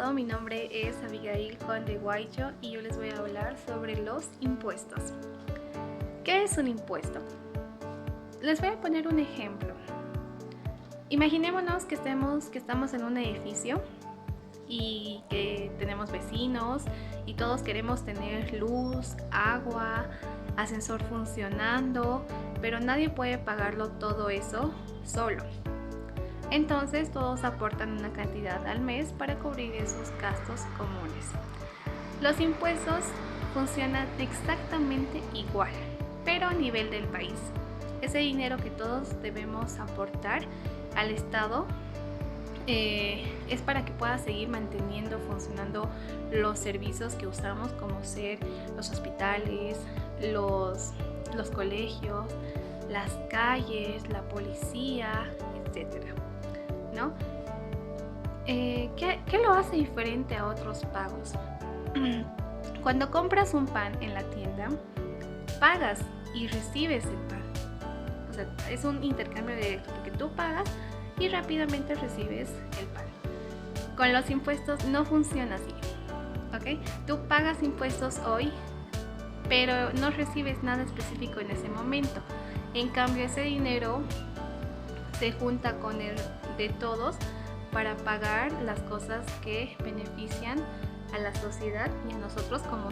todo, mi nombre es Abigail Conde Guaycho y yo les voy a hablar sobre los impuestos. ¿Qué es un impuesto? Les voy a poner un ejemplo. Imaginémonos que estamos en un edificio y que tenemos vecinos y todos queremos tener luz, agua, ascensor funcionando, pero nadie puede pagarlo todo eso solo. Entonces todos aportan una cantidad al mes para cubrir esos gastos comunes. Los impuestos funcionan exactamente igual, pero a nivel del país. Ese dinero que todos debemos aportar al Estado es para que pueda seguir funcionando los servicios que usamos, como ser los hospitales, los colegios, las calles, la policía, etcétera, ¿no? ¿Qué lo hace diferente a otros pagos? Cuando compras un pan en la tienda, pagas y recibes el pan. O sea, es un intercambio directo porque tú pagas y rápidamente recibes el pan. Con los impuestos no funciona así, ¿ok? Tú pagas impuestos hoy, pero no recibes nada específico en ese momento. En cambio, ese dinero se junta con el de todos para pagar las cosas que benefician a la sociedad y a nosotros, como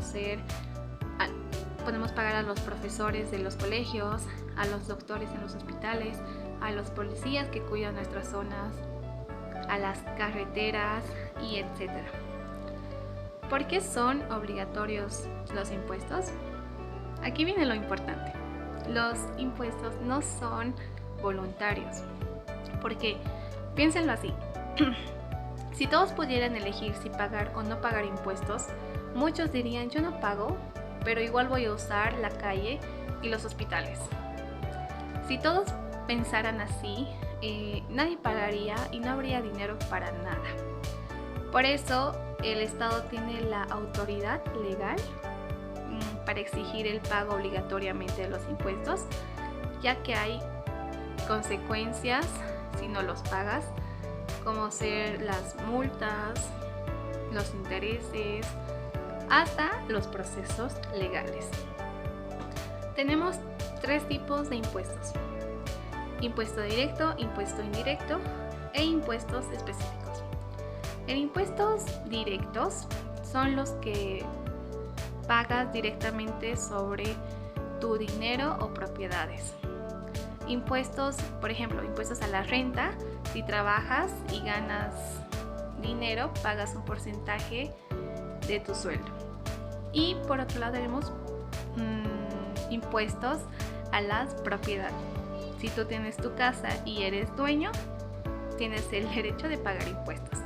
podemos pagar a los profesores de los colegios, a los doctores en los hospitales, a los policías que cuidan nuestras zonas, a las carreteras y etcétera. ¿Por qué son obligatorios los impuestos? Aquí viene lo importante. Los impuestos no son voluntarios. Porque, piénsenlo así, si todos pudieran elegir si pagar o no pagar impuestos, muchos dirían: yo no pago, pero igual voy a usar la calle y los hospitales. Si todos pensaran así, nadie pagaría y no habría dinero para nada. Por eso el Estado tiene la autoridad legal para exigir el pago obligatoriamente de los impuestos, ya que hay consecuencias si no los pagas, como ser las multas, los intereses, hasta los procesos legales. Tenemos 3 tipos de impuestos: impuesto directo, impuesto indirecto e impuestos específicos. En impuestos directos son los que pagas directamente sobre tu dinero o propiedades. Impuestos, por ejemplo, impuestos a la renta. Si trabajas y ganas dinero, pagas un porcentaje de tu sueldo. Y por otro lado tenemos impuestos a las propiedades. Si tú tienes tu casa y eres dueño, tienes el derecho de pagar impuestos.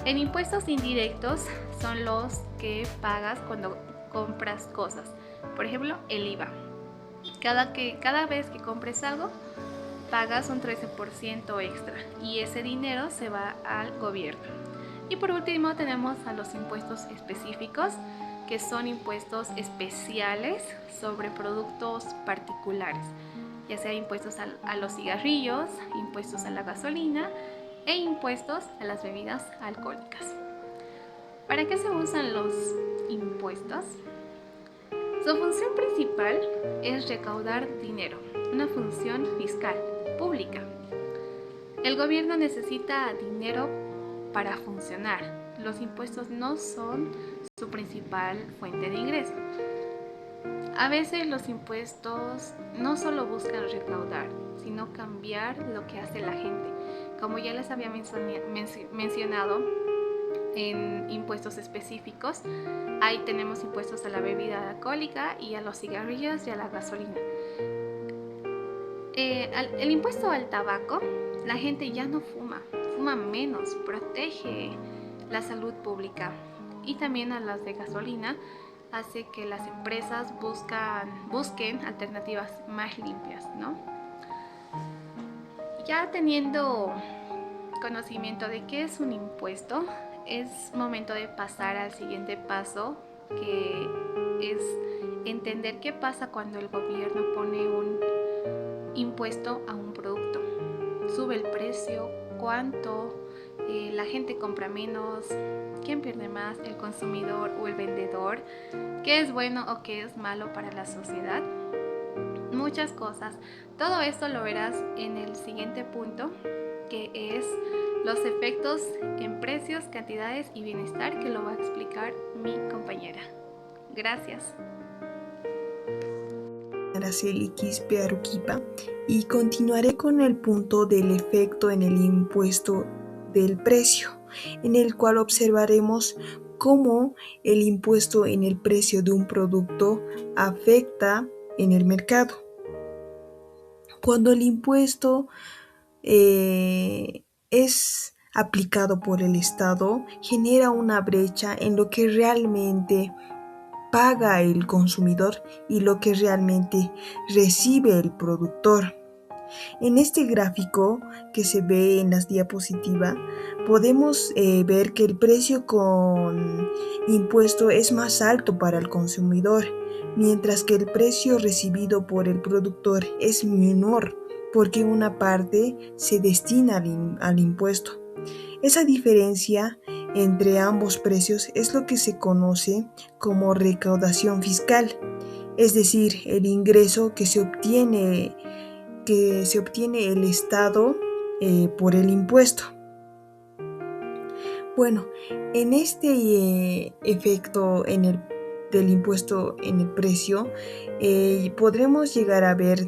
En impuestos indirectos son los que pagas cuando compras cosas. Por ejemplo, el IVA. Cada vez que compres algo, pagas un 13% extra y ese dinero se va al gobierno. Y por último tenemos a los impuestos específicos, que son impuestos especiales sobre productos particulares, ya sea impuestos a los cigarrillos, impuestos a la gasolina e impuestos a las bebidas alcohólicas. ¿Para qué se usan los impuestos? Su función principal es recaudar dinero, una función fiscal pública. El gobierno necesita dinero para funcionar. Los impuestos no son su principal fuente de ingreso. A veces los impuestos no solo buscan recaudar, sino cambiar lo que hace la gente. Como ya les había mencionado, en impuestos específicos, ahí tenemos impuestos a la bebida alcohólica y a los cigarrillos y a la gasolina. El impuesto al tabaco, la gente ya no fuma menos, protege la salud pública. Y también a las de gasolina, hace que las empresas busquen alternativas más limpias, ¿no? Ya teniendo conocimiento de qué es un impuesto, es momento de pasar al siguiente paso, que es entender qué pasa cuando el gobierno pone un impuesto a un producto. Sube el precio, cuánto, la gente compra menos, ¿Quién pierde más, el consumidor o el vendedor? ¿Qué es bueno o qué es malo para la sociedad? Muchas cosas. Todo esto lo verás en el siguiente punto, que es los efectos en precios, cantidades y bienestar, que lo va a explicar mi compañera. Gracias. Araceli Quispe Aruquipa, y continuaré con el punto del efecto en el impuesto del precio, en el cual observaremos cómo el impuesto en el precio de un producto afecta en el mercado. Cuando el impuesto es aplicado por el Estado, genera una brecha en lo que realmente paga el consumidor y lo que realmente recibe el productor. En este gráfico que se ve en las diapositivas, podemos ver que el precio con impuesto es más alto para el consumidor, mientras que el precio recibido por el productor es menor, porque una parte se destina al impuesto. Esa diferencia entre ambos precios es lo que se conoce como recaudación fiscal, es decir, el ingreso que se obtiene el Estado por el impuesto. Bueno, en este efecto del impuesto en el precio, podremos llegar a ver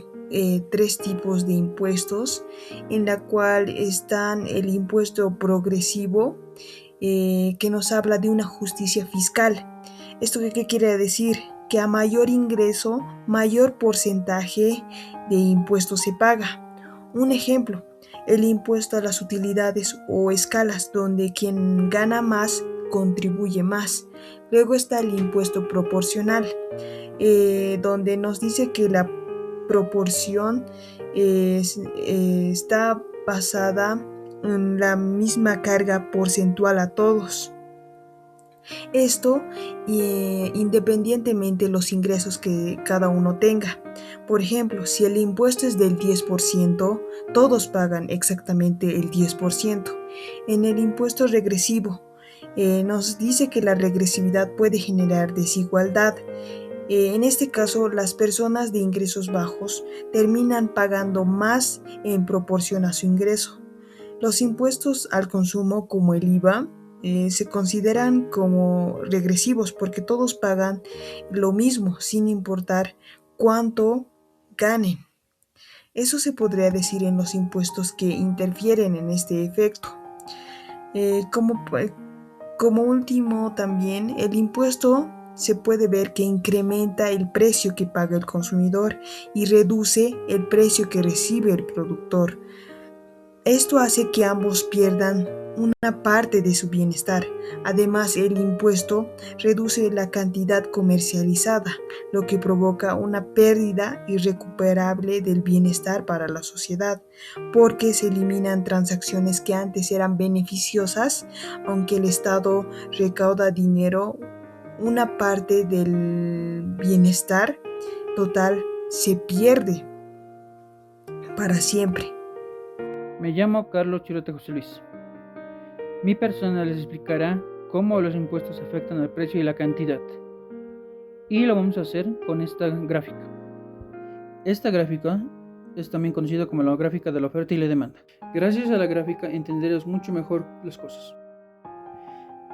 tres tipos de impuestos, en la cual están el impuesto progresivo, que nos habla de una justicia fiscal. ¿Esto qué quiere decir? Que a mayor ingreso, mayor porcentaje de impuestos se paga. Un ejemplo, el impuesto a las utilidades o escalas, donde quien gana más contribuye más. Luego está el impuesto proporcional, donde nos dice que la proporción está basada en la misma carga porcentual a todos. Esto independientemente de los ingresos que cada uno tenga. Por ejemplo, si el impuesto es del 10%, todos pagan exactamente el 10%. En el impuesto regresivo, nos dice que la regresividad puede generar desigualdad. En este caso, las personas de ingresos bajos terminan pagando más en proporción a su ingreso. Los impuestos al consumo, como el IVA, se consideran como regresivos porque todos pagan lo mismo sin importar cuánto ganen. Eso se podría decir en los impuestos que interfieren en este efecto. Como último también, el impuesto se puede ver que incrementa el precio que paga el consumidor y reduce el precio que recibe el productor. Esto hace que ambos pierdan una parte de su bienestar. Además, el impuesto reduce la cantidad comercializada, lo que provoca una pérdida irrecuperable del bienestar para la sociedad, porque se eliminan transacciones que antes eran beneficiosas. Aunque el Estado recauda dinero, una parte del bienestar total se pierde para siempre. Me llamo Carlos Chirote José Luis. Mi persona les explicará cómo los impuestos afectan al precio y la cantidad. Y lo vamos a hacer con esta gráfica. Esta gráfica es también conocida como la gráfica de la oferta y la demanda. Gracias a la gráfica entenderemos mucho mejor las cosas.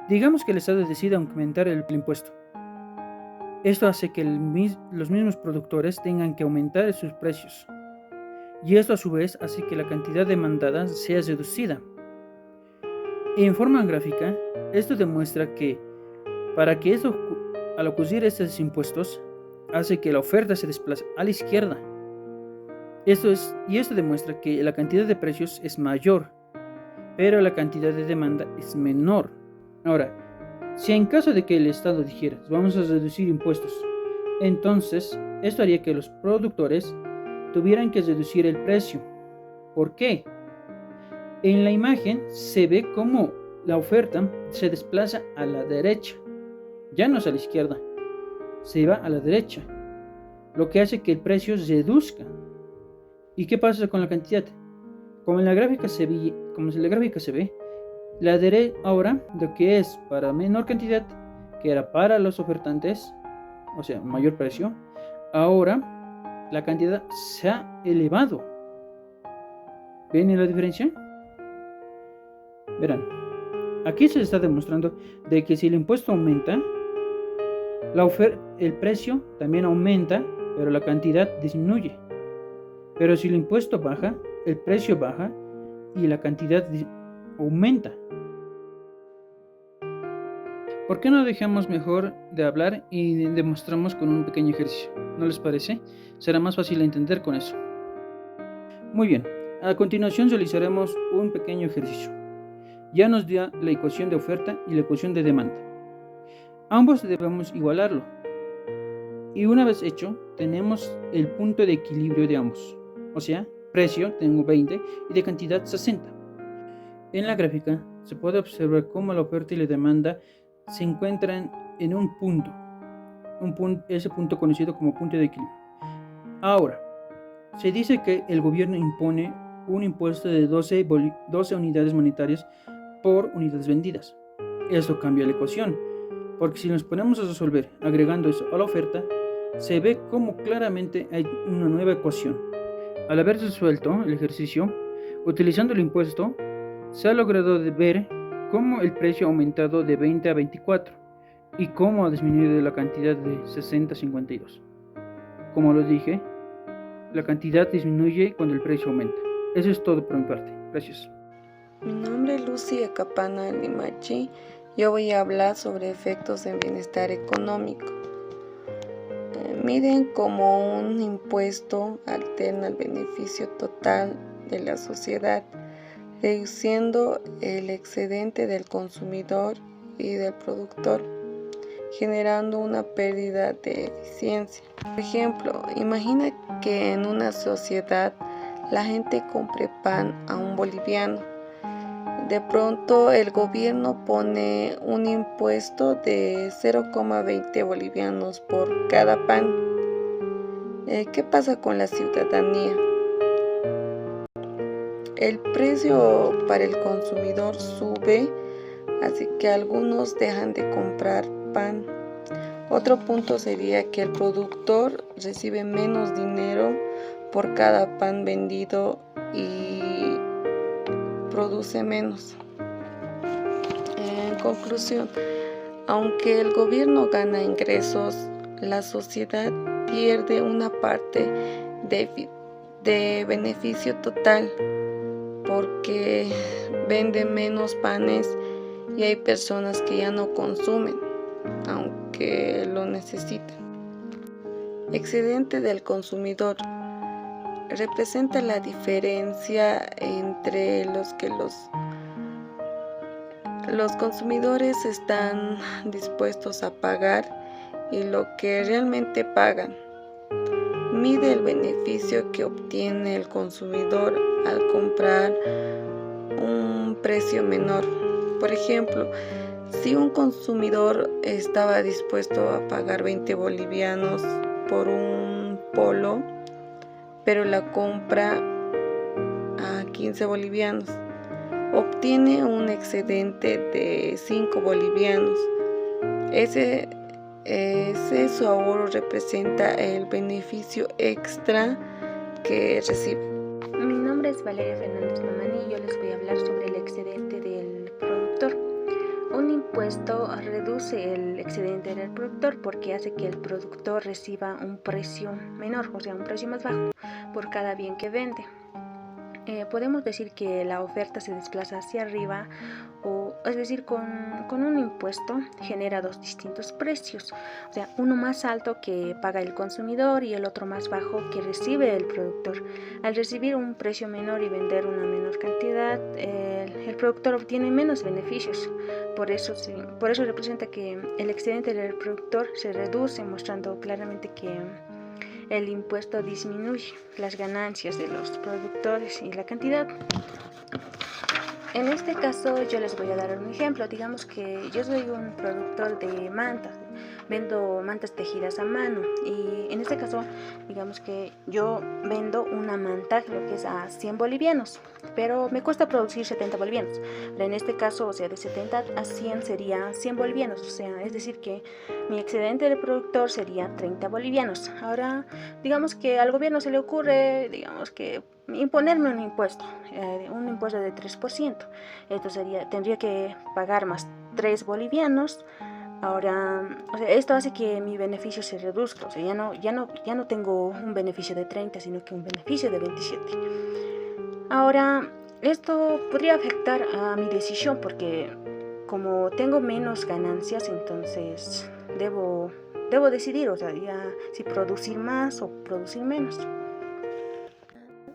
Digamos que el Estado decide aumentar el impuesto. Esto hace que los mismos productores tengan que aumentar sus precios. Y esto a su vez hace que la cantidad demandada sea reducida. En forma gráfica, esto demuestra que al ocurrir estos impuestos, hace que la oferta se desplace a la izquierda. Esto demuestra que la cantidad de precios es mayor, pero la cantidad de demanda es menor. Ahora, si en caso de que el Estado dijera, vamos a reducir impuestos, entonces esto haría que los productores tuvieran que reducir el precio. ¿Por qué? En la imagen se ve cómo la oferta se desplaza a la derecha, ya no es a la izquierda, se va a la derecha, lo que hace que el precio se reduzca. ¿Y qué pasa con la cantidad? Como en la gráfica se ve, La daré ahora de que es para menor cantidad, que era para los ofertantes, o sea, mayor precio. Ahora la cantidad se ha elevado. ¿Ven la diferencia? Verán, aquí se está demostrando de que si el impuesto aumenta, el precio también aumenta, pero la cantidad disminuye. Pero si el impuesto baja, el precio baja y la cantidad aumenta. ¿Por qué no dejamos mejor de hablar y demostramos con un pequeño ejercicio? ¿No les parece? Será más fácil de entender con eso. Muy bien, a continuación realizaremos un pequeño ejercicio. Ya nos dio la ecuación de oferta y la ecuación de demanda. Ambos debemos igualarlo. Y una vez hecho, tenemos el punto de equilibrio de ambos. O sea, precio tengo 20 y de cantidad 60. En la gráfica se puede observar cómo la oferta y la demanda se encuentran en un punto, ese punto conocido como punto de equilibrio. Ahora, se dice que el gobierno impone un impuesto de 12 unidades monetarias por unidades vendidas. Eso cambia la ecuación, porque si nos ponemos a resolver agregando eso a la oferta, se ve como claramente hay una nueva ecuación. Al haber resuelto el ejercicio, utilizando el impuesto, se ha logrado ver cómo el precio ha aumentado de 20 a 24 y cómo ha disminuido la cantidad de 60 a 52. Como lo dije, la cantidad disminuye cuando el precio aumenta. Eso es todo por mi parte. Gracias. Mi nombre es Lucy Acapana Limachi. Yo voy a hablar sobre efectos en bienestar económico. Miden como un impuesto alterna el beneficio total de la sociedad, reduciendo el excedente del consumidor y del productor, generando una pérdida de eficiencia. Por ejemplo, imagina que en una sociedad la gente compre pan a un boliviano. De pronto el gobierno pone un impuesto de 0,20 bolivianos por cada pan. ¿Qué pasa con la ciudadanía? El precio para el consumidor sube, así que algunos dejan de comprar pan. Otro punto sería que el productor recibe menos dinero por cada pan vendido y produce menos. En conclusión, aunque el gobierno gana ingresos, la sociedad pierde una parte de beneficio total porque vende menos panes y hay personas que ya no consumen, aunque lo necesitan. Excedente del consumidor representa la diferencia entre los que los consumidores están dispuestos a pagar y lo que realmente pagan. Mide el beneficio que obtiene el consumidor al comprar un precio menor. Por ejemplo, si un consumidor estaba dispuesto a pagar 20 bolivianos por un polo, pero la compra a 15 bolivianos, obtiene un excedente de 5 bolivianos. Ese su ahorro representa el beneficio extra que recibe. Mi nombre es Valeria Fernández Mamani y yo les voy a hablar sobre el excedente del productor. Un impuesto reduce el excedente del productor porque hace que el productor reciba un precio menor, o sea, un precio más bajo por cada bien que vende. Podemos decir que la oferta se desplaza hacia arriba, es decir, con un impuesto genera dos distintos precios, o sea, uno más alto que paga el consumidor y el otro más bajo que recibe el productor. Al recibir un precio menor y vender una menor cantidad, el productor obtiene menos beneficios. Por eso representa que el excedente del productor se reduce, mostrando claramente que el impuesto disminuye las ganancias de los productores y la cantidad. En este caso yo les voy a dar un ejemplo. Digamos que yo soy un productor de mantas, vendo mantas tejidas a mano, y en este caso digamos que yo vendo una manta, lo que es a 100 bolivianos, pero me cuesta producir 70 bolivianos. Pero en este caso, o sea, de 70 a 100 sería 100 bolivianos, o sea, es decir que mi excedente del productor sería 30 bolivianos. Ahora, digamos que al gobierno se le ocurre, digamos que imponerme un impuesto de 3%. Esto tendría que pagar más 3 bolivianos. Ahora, o sea, esto hace que mi beneficio se reduzca, o sea, ya no tengo un beneficio de 30, sino que un beneficio de 27. Ahora, esto podría afectar a mi decisión porque como tengo menos ganancias, entonces debo decidir, o sea, ya si producir más o producir menos.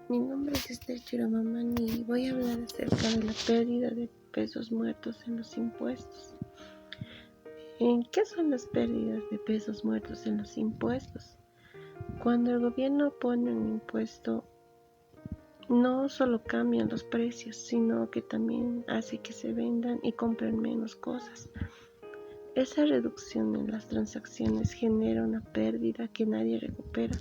Mi nombre es Esther Chiramamani y voy a hablar acerca de la pérdida de pesos muertos en los impuestos. ¿Qué son las pérdidas de pesos muertos en los impuestos? Cuando el gobierno pone un impuesto, no solo cambian los precios, sino que también hace que se vendan y compren menos cosas. Esa reducción en las transacciones genera una pérdida que nadie recupera,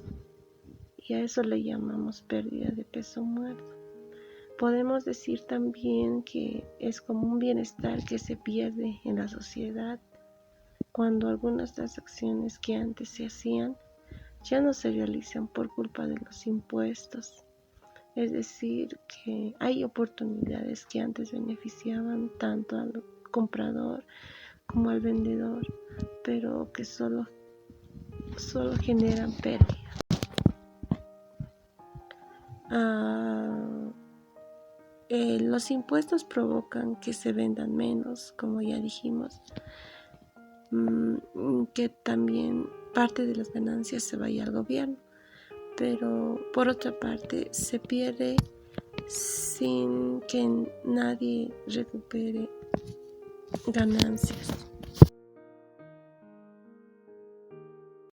y a eso le llamamos pérdida de peso muerto. Podemos decir también que es como un bienestar que se pierde en la sociedad cuando algunas transacciones que antes se hacían ya no se realizan por culpa de los impuestos. Es decir, que hay oportunidades que antes beneficiaban tanto al comprador como al vendedor, pero que solo generan pérdida. Los impuestos provocan que se vendan menos, como ya dijimos, que también parte de las ganancias se vaya al gobierno, pero por otra parte se pierde sin que nadie recupere ganancias.